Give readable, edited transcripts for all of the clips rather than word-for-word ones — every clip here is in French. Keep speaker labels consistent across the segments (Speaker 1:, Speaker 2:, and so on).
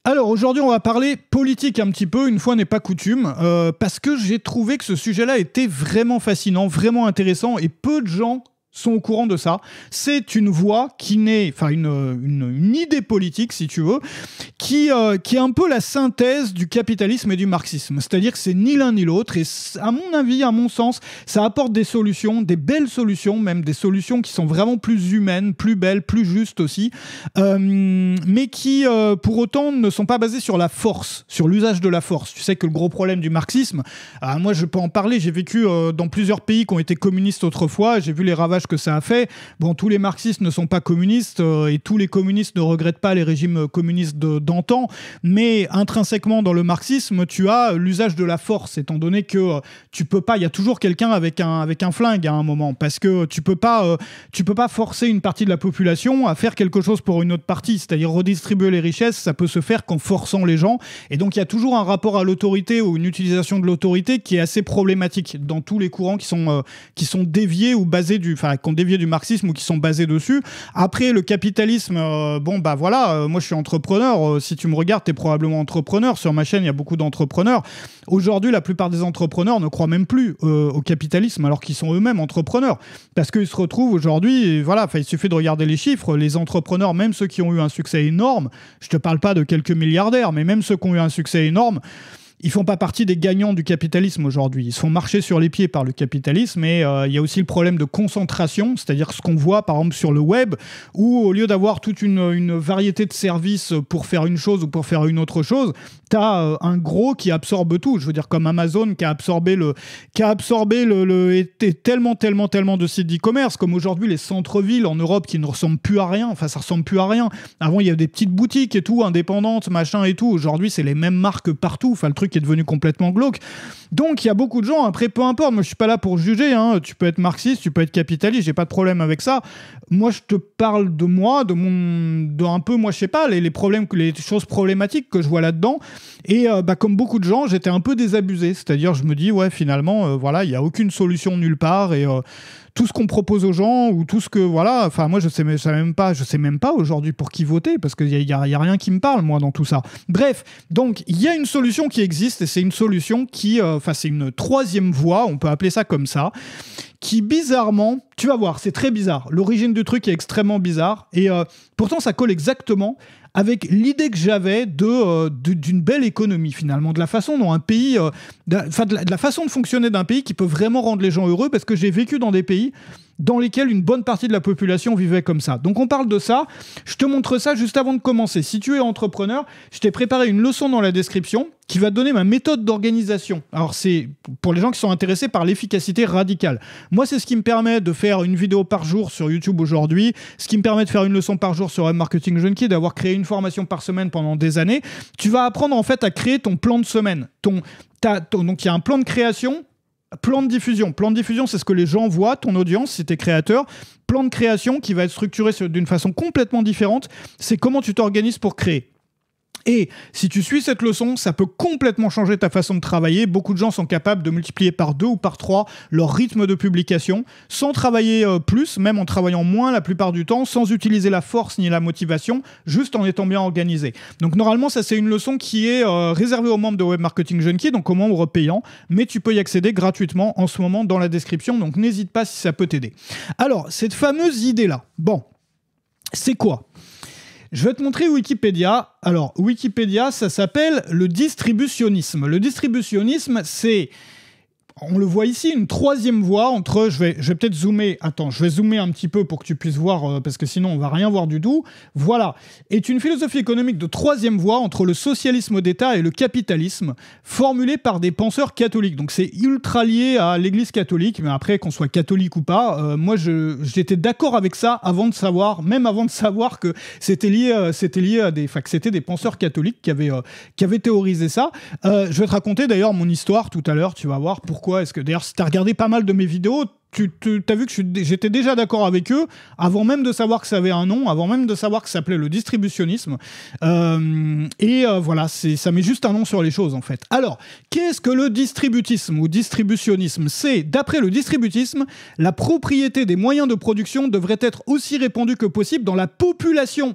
Speaker 1: Alors aujourd'hui on va parler politique un petit peu, une fois n'est pas coutume, parce que j'ai trouvé que ce sujet-là était vraiment fascinant, vraiment intéressant et peu de gens sont au courant de ça. C'est une voie qui naît, enfin une idée politique si tu veux, qui est un peu la synthèse du capitalisme et du marxisme. C'est-à-dire que c'est ni l'un ni l'autre et à mon avis, à mon sens, ça apporte des solutions, des belles solutions, même des solutions qui sont vraiment plus humaines, plus belles, plus justes aussi, mais qui pour autant ne sont pas basées sur la force, sur l'usage de la force. Tu sais que le gros problème du marxisme, moi je peux en parler, j'ai vécu dans plusieurs pays qui ont été communistes autrefois, j'ai vu les ravages que ça a fait. Bon, tous les marxistes ne sont pas communistes et tous les communistes ne regrettent pas les régimes communistes d'antan, mais intrinsèquement dans le marxisme, tu as l'usage de la force, étant donné que tu peux pas, il y a toujours quelqu'un avec un flingue à un moment, parce que tu peux pas forcer une partie de la population à faire quelque chose pour une autre partie, c'est-à-dire redistribuer les richesses, ça peut se faire qu'en forçant les gens, et donc il y a toujours un rapport à l'autorité ou une utilisation de l'autorité qui est assez problématique dans tous les courants qui sont déviés ou basés qui ont dévié du marxisme ou qui sont basés dessus. Après, le capitalisme, moi je suis entrepreneur, si tu me regardes, t'es probablement entrepreneur, sur ma chaîne il y a beaucoup d'entrepreneurs. Aujourd'hui, la plupart des entrepreneurs ne croient même plus au capitalisme alors qu'ils sont eux-mêmes entrepreneurs, parce qu'ils se retrouvent aujourd'hui, il suffit de regarder les chiffres, les entrepreneurs, même ceux qui ont eu un succès énorme, je te parle pas de quelques milliardaires, mais même ceux qui ont eu un succès énorme, ils font pas partie des gagnants du capitalisme aujourd'hui. Ils se font marcher sur les pieds par le capitalisme et il y a aussi le problème de concentration, c'est-à-dire ce qu'on voit par exemple sur le web, où au lieu d'avoir toute une variété de services pour faire une chose ou pour faire une autre chose, t'as un gros qui absorbe tout. Je veux dire comme Amazon qui a absorbé tellement de sites d'e-commerce, comme aujourd'hui les centres-villes en Europe qui ne ressemblent plus à rien. Enfin, ça ressemble plus à rien. Avant, il y avait des petites boutiques et tout, indépendantes, machin et tout. Aujourd'hui, c'est les mêmes marques partout. Enfin, le truc est devenu complètement glauque. Donc il y a beaucoup de gens, après peu importe, moi je suis pas là pour juger, hein. Tu peux être marxiste, tu peux être capitaliste, j'ai pas de problème avec ça. Moi je te parle de moi, moi je sais pas, les problèmes, les choses problématiques que je vois là-dedans. Et comme beaucoup de gens, j'étais un peu désabusé, c'est-à-dire je me dis ouais finalement il y a aucune solution nulle part et tout ce qu'on propose aux gens ou tout ce que moi je sais même pas aujourd'hui pour qui voter parce qu'il y a rien qui me parle moi dans tout ça. Bref, donc il y a une solution qui existe et c'est une solution qui c'est une troisième voie, on peut appeler ça comme ça, qui bizarrement, tu vas voir, c'est très bizarre. L'origine du truc est extrêmement bizarre et pourtant ça colle exactement avec l'idée que j'avais d'une belle économie finalement, de la façon dont un pays, de la façon de fonctionner d'un pays qui peut vraiment rendre les gens heureux, parce que j'ai vécu dans des pays dans lesquels une bonne partie de la population vivait comme ça. Donc on parle de ça, je te montre ça juste avant de commencer. Si tu es entrepreneur, je t'ai préparé une leçon dans la description qui va te donner ma méthode d'organisation. Alors c'est pour les gens qui sont intéressés par l'efficacité radicale. Moi c'est ce qui me permet de faire une vidéo par jour sur YouTube aujourd'hui, ce qui me permet de faire une leçon par jour sur Web Marketing Junkie, d'avoir créé une formation par semaine pendant des années. Tu vas apprendre en fait à créer ton plan de semaine. Donc il y a un plan de création, plan de diffusion. Plan de diffusion, c'est ce que les gens voient, ton audience, si t'es créateur. Plan de création qui va être structuré d'une façon complètement différente, c'est comment tu t'organises pour créer. Et si tu suis cette leçon, ça peut complètement changer ta façon de travailler. Beaucoup de gens sont capables de multiplier par 2 ou par 3 leur rythme de publication, sans travailler plus, même en travaillant moins la plupart du temps, sans utiliser la force ni la motivation, juste en étant bien organisé. Donc normalement, ça c'est une leçon qui est réservée aux membres de Web Marketing Junkie, donc aux membres payants, mais tu peux y accéder gratuitement en ce moment dans la description, donc n'hésite pas si ça peut t'aider. Alors, cette fameuse idée-là, c'est quoi ? Je vais te montrer Wikipédia. Alors, Wikipédia, ça s'appelle le distributionnisme. Le distributionnisme, c'est, on le voit ici, une troisième voie entre... Je vais peut-être zoomer. Attends, je vais zoomer un petit peu pour que tu puisses voir, parce que sinon, on va rien voir du tout. Voilà. Est une philosophie économique de troisième voie entre le socialisme d'État et le capitalisme, formulée par des penseurs catholiques. Donc, c'est ultra lié à l'Église catholique, mais après, qu'on soit catholique ou pas, moi, j'étais d'accord avec ça avant de savoir que c'était lié à que c'était des penseurs catholiques qui avaient théorisé ça. Je vais te raconter d'ailleurs mon histoire tout à l'heure, tu vas voir pourquoi. D'ailleurs, si tu as regardé pas mal de mes vidéos, tu as vu que j'étais déjà d'accord avec eux avant même de savoir que ça avait un nom, avant même de savoir que ça s'appelait le distributionnisme. Voilà, ça met juste un nom sur les choses en fait. Alors, qu'est-ce que le distributisme ou distributionnisme ? C'est, d'après le distributisme, la propriété des moyens de production devrait être aussi répandue que possible dans la population,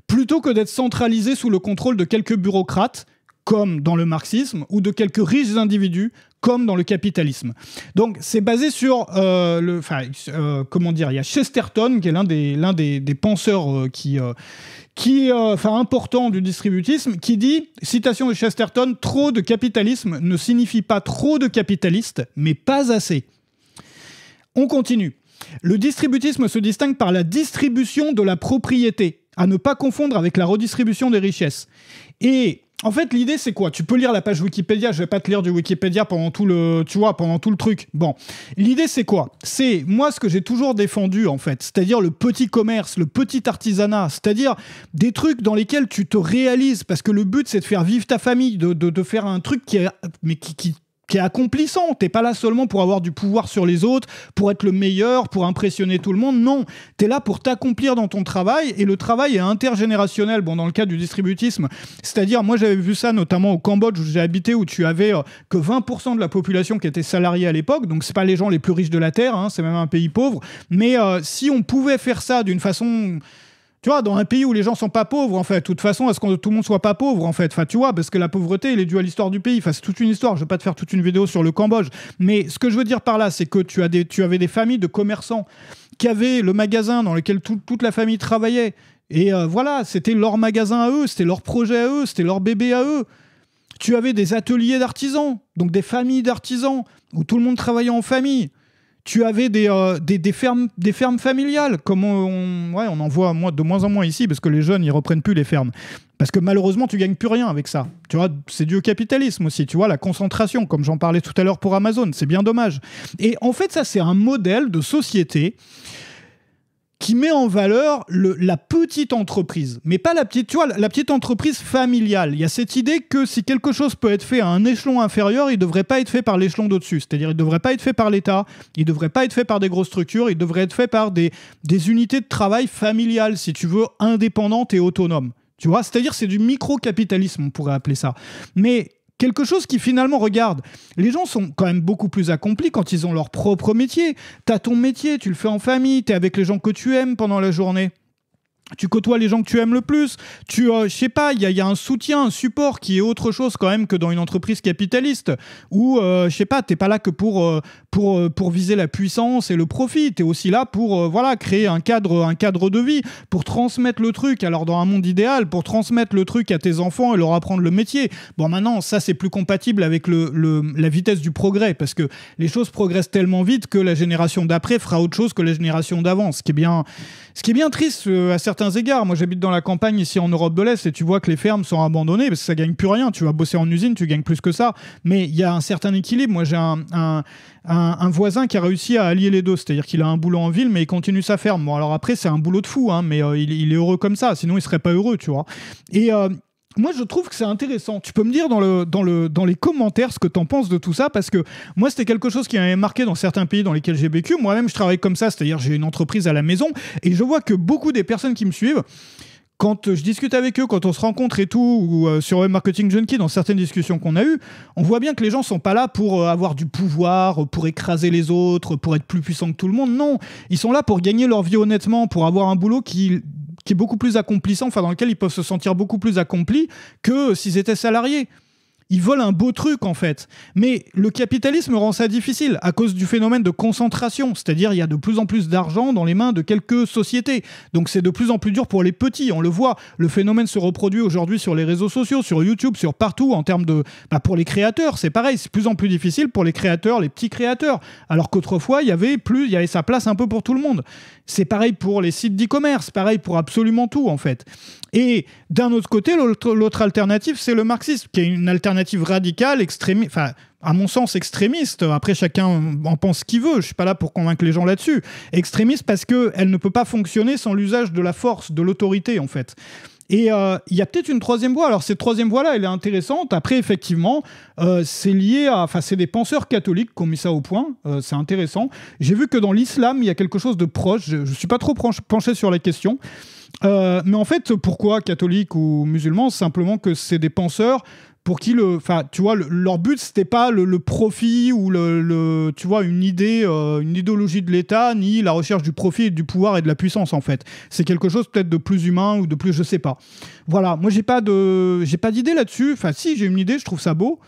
Speaker 1: plutôt que d'être centralisé sous le contrôle de quelques bureaucrates, comme dans le marxisme, ou de quelques riches individus, comme dans le capitalisme. Donc, c'est basé sur comment dire, il y a Chesterton, qui est l'un des penseurs important du distributisme, qui dit, citation de Chesterton, « Trop de capitalisme ne signifie pas trop de capitalistes, mais pas assez ». On continue. Le distributisme se distingue par la distribution de la propriété, à ne pas confondre avec la redistribution des richesses. Et en fait, l'idée, c'est quoi? Tu peux lire la page Wikipédia, je vais pas te lire du Wikipédia pendant tout le truc. Bon, l'idée, c'est quoi? C'est, moi, ce que j'ai toujours défendu, en fait, c'est-à-dire le petit commerce, le petit artisanat, c'est-à-dire des trucs dans lesquels tu te réalises, parce que le but, c'est de faire vivre ta famille, de faire un truc qui est accomplissant. T'es pas là seulement pour avoir du pouvoir sur les autres, pour être le meilleur, pour impressionner tout le monde. Non, t'es là pour t'accomplir dans ton travail, et le travail est intergénérationnel. Bon, dans le cas du distributisme, c'est-à-dire, moi j'avais vu ça notamment au Cambodge où j'ai habité, où tu avais que 20% de la population qui était salariée à l'époque, donc c'est pas les gens les plus riches de la Terre, hein, c'est même un pays pauvre, mais si on pouvait faire ça d'une façon... Tu vois, dans un pays où les gens sont pas pauvres, en fait, de toute façon, est-ce que tout le monde soit pas pauvre, en fait? Enfin, tu vois, parce que la pauvreté, elle est due à l'histoire du pays. Enfin, c'est toute une histoire. Je vais pas te faire toute une vidéo sur le Cambodge. Mais ce que je veux dire par là, c'est que tu avais des familles de commerçants qui avaient le magasin dans lequel toute la famille travaillait. Et voilà, c'était leur magasin à eux, c'était leur projet à eux, c'était leur bébé à eux. Tu avais des ateliers d'artisans, donc des familles d'artisans, où tout le monde travaillait en famille. Tu avais des fermes familiales, comme on en voit de moins en moins ici, parce que les jeunes, ils reprennent plus les fermes. Parce que malheureusement, tu gagnes plus rien avec ça. Tu vois, c'est dû au capitalisme aussi. Tu vois, la concentration, comme j'en parlais tout à l'heure pour Amazon, c'est bien dommage. Et en fait, ça, c'est un modèle de société qui met en valeur la petite entreprise, mais pas la petite, tu vois, la petite entreprise familiale. Il y a cette idée que si quelque chose peut être fait à un échelon inférieur, il ne devrait pas être fait par l'échelon d'au-dessus. C'est-à-dire, il ne devrait pas être fait par l'État, il ne devrait pas être fait par des grosses structures, il devrait être fait par des unités de travail familiales, si tu veux, indépendantes et autonomes. Tu vois, c'est-à-dire, c'est du micro-capitalisme, on pourrait appeler ça. Mais quelque chose qui finalement, regarde, les gens sont quand même beaucoup plus accomplis quand ils ont leur propre métier. T'as ton métier, tu le fais en famille, t'es avec les gens que tu aimes pendant la journée. Tu côtoies les gens que tu aimes le plus. Je sais pas, il y a un soutien, un support qui est autre chose quand même que dans une entreprise capitaliste où, je sais pas, t'es pas là que pour viser la puissance et le profit. T'es aussi là pour, créer un cadre de vie, pour transmettre le truc. Alors, dans un monde idéal, pour transmettre le truc à tes enfants et leur apprendre le métier. Bon, maintenant, ça, c'est plus compatible avec la vitesse du progrès parce que les choses progressent tellement vite que la génération d'après fera autre chose que la génération d'avant. Ce qui est bien triste à certains égards. Moi, j'habite dans la campagne ici en Europe de l'Est et tu vois que les fermes sont abandonnées parce que ça gagne plus rien. Tu vas bosser en usine, tu gagnes plus que ça. Mais il y a un certain équilibre. Moi, j'ai un voisin qui a réussi à allier les deux. C'est-à-dire qu'il a un boulot en ville, mais il continue sa ferme. Bon, alors après, c'est un boulot de fou, hein, mais il est heureux comme ça. Sinon, il serait pas heureux, tu vois. Et moi, je trouve que c'est intéressant. Tu peux me dire dans les commentaires ce que tu en penses de tout ça, parce que moi, c'était quelque chose qui m'avait marqué dans certains pays dans lesquels j'ai vécu. Moi-même, je travaille comme ça, c'est-à-dire j'ai une entreprise à la maison, et je vois que beaucoup des personnes qui me suivent, quand je discute avec eux, quand on se rencontre et tout, ou sur Web Marketing Junkie, dans certaines discussions qu'on a eues, on voit bien que les gens sont pas là pour avoir du pouvoir, pour écraser les autres, pour être plus puissants que tout le monde. Non, ils sont là pour gagner leur vie honnêtement, pour avoir un boulot qui est beaucoup plus accomplissant, enfin dans lequel ils peuvent se sentir beaucoup plus accomplis que s'ils étaient salariés. Ils veulent un beau truc, en fait. Mais le capitalisme rend ça difficile à cause du phénomène de concentration. C'est-à-dire, il y a de plus en plus d'argent dans les mains de quelques sociétés. Donc, c'est de plus en plus dur pour les petits. On le voit. Le phénomène se reproduit aujourd'hui sur les réseaux sociaux, sur YouTube, sur partout, en termes de... pour les créateurs, c'est pareil. C'est de plus en plus difficile pour les créateurs, les petits créateurs. Alors qu'autrefois, il y avait sa place un peu pour tout le monde. C'est pareil pour les sites d'e-commerce. Pareil pour absolument tout, en fait. Et d'un autre côté, l'autre alternative, c'est le marxisme, qui est une alternative radicale, extrémiste, enfin, à mon sens, extrémiste. Après, chacun en pense ce qu'il veut. Je ne suis pas là pour convaincre les gens là-dessus. Extrémiste parce qu'elle ne peut pas fonctionner sans l'usage de la force, de l'autorité, en fait. Et il y a peut-être une troisième voie. Alors, cette troisième voie-là, elle est intéressante. Après, effectivement, c'est lié à... Enfin, c'est des penseurs catholiques qui ont mis ça au point. C'est intéressant. J'ai vu que dans l'islam, il y a quelque chose de proche. Je ne suis pas trop penché sur la question. Mais en fait, pourquoi catholiques ou musulmans? Simplement que c'est des penseurs pour qui enfin, tu vois, leur but c'était pas le profit ou tu vois, une idée, une idéologie de l'État, ni la recherche du profit, du pouvoir et de la puissance en fait. C'est quelque chose peut-être de plus humain ou de plus, je sais pas. Voilà, moi j'ai pas d'idée là-dessus. Enfin, si j'ai une idée, je trouve ça beau.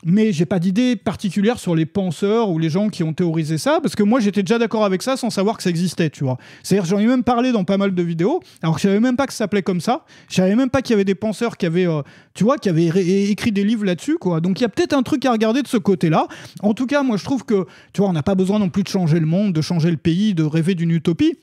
Speaker 1: Mais j'ai pas d'idée particulière sur les penseurs ou les gens qui ont théorisé ça, parce que moi j'étais déjà d'accord avec ça sans savoir que ça existait, tu vois. C'est-à-dire j'en ai même parlé dans pas mal de vidéos, alors que je savais même pas que ça s'appelait comme ça, je savais même pas qu'il y avait des penseurs qui avaient, tu vois, qui avaient écrit des livres là-dessus, quoi. Donc il y a peut-être un truc à regarder de ce côté-là. En tout cas, moi je trouve que, tu vois, on n'a pas besoin non plus de changer le monde, de changer le pays, de rêver d'une utopie.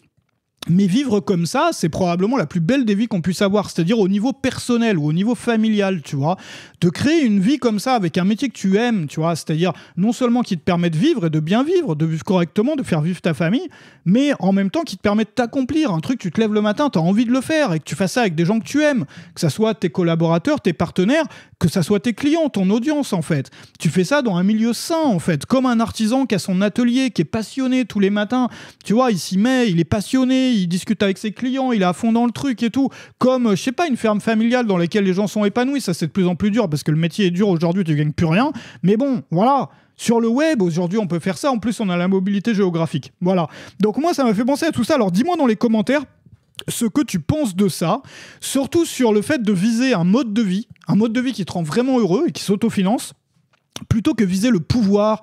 Speaker 1: Mais vivre comme ça, c'est probablement la plus belle des vies qu'on puisse avoir, c'est-à-dire au niveau personnel ou au niveau familial, tu vois. De créer une vie comme ça avec un métier que tu aimes, tu vois, c'est-à-dire non seulement qui te permet de vivre et de bien vivre, de vivre correctement, de faire vivre ta famille, mais en même temps qui te permet de t'accomplir. Un truc, tu te lèves le matin, tu as envie de le faire et que tu fasses ça avec des gens que tu aimes, que ça soit tes collaborateurs, tes partenaires, que ça soit tes clients, ton audience en fait. Tu fais ça dans un milieu sain en fait, comme un artisan qui a son atelier, qui est passionné tous les matins, tu vois, il s'y met, il est passionné, il discute avec ses clients, il est à fond dans le truc et tout. Comme, je sais pas, une ferme familiale dans laquelle les gens sont épanouis. Ça, c'est de plus en plus dur parce que le métier est dur aujourd'hui, tu gagnes plus rien. Mais bon, voilà. Sur le web, aujourd'hui, on peut faire ça. En plus, on a la mobilité géographique. Voilà. Donc moi, ça m'a fait penser à tout ça. Alors, dis-moi dans les commentaires ce que tu penses de ça, surtout sur le fait de viser un mode de vie qui te rend vraiment heureux et qui s'autofinance, plutôt que viser le pouvoir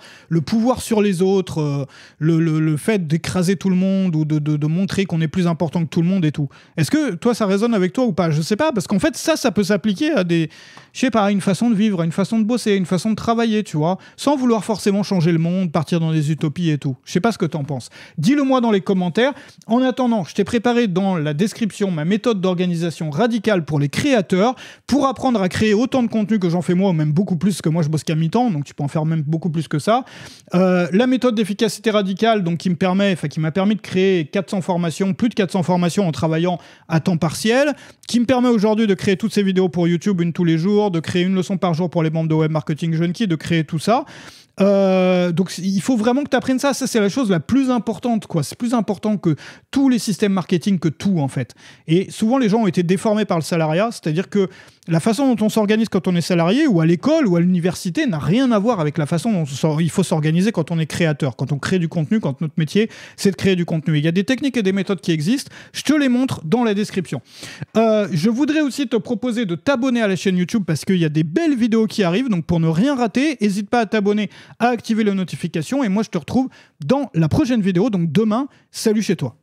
Speaker 1: sur les autres, le fait d'écraser tout le monde ou de montrer qu'on est plus important que tout le monde et tout. Est-ce que toi, ça résonne avec toi ou pas? Je sais pas, parce qu'en fait, ça peut s'appliquer à des, je sais pas, à une façon de vivre, à une façon de bosser, à une façon de travailler, tu vois, sans vouloir forcément changer le monde, partir dans des utopies et tout. Je sais pas ce que t'en penses. Dis-le-moi dans les commentaires. En attendant, je t'ai préparé dans la description ma méthode d'organisation radicale pour les créateurs, pour apprendre à créer autant de contenu que j'en fais moi, ou même beaucoup plus, parce que moi je bosse qu'à mi-temps, donc tu peux en faire même beaucoup plus que ça. La méthode d'efficacité radicale, donc qui m'a permis de créer 400 formations, plus de 400 formations en travaillant à temps partiel, qui me permet aujourd'hui de créer toutes ces vidéos pour YouTube, une tous les jours, de créer une leçon par jour pour les membres de Web Marketing Junkie, de créer tout ça. Donc il faut vraiment que tu apprennes ça. Ça, c'est la chose la plus importante, quoi. C'est plus important que tous les systèmes marketing, que tout, en fait. Et souvent, les gens ont été déformés par le salariat, c'est-à-dire que la façon dont on s'organise quand on est salarié, ou à l'école, ou à l'université, n'a rien à voir avec la façon dont il faut s'organiser quand on est créateur, quand on crée du contenu, quand notre métier, c'est de créer du contenu. Il y a des techniques et des méthodes qui existent. Je te les montre dans la description. Je voudrais aussi te proposer de t'abonner à la chaîne YouTube parce qu'il y a des belles vidéos qui arrivent. Donc, pour ne rien rater, n'hésite pas à t'abonner, à activer les notifications. Et moi, je te retrouve dans la prochaine vidéo. Donc, demain, salut chez toi.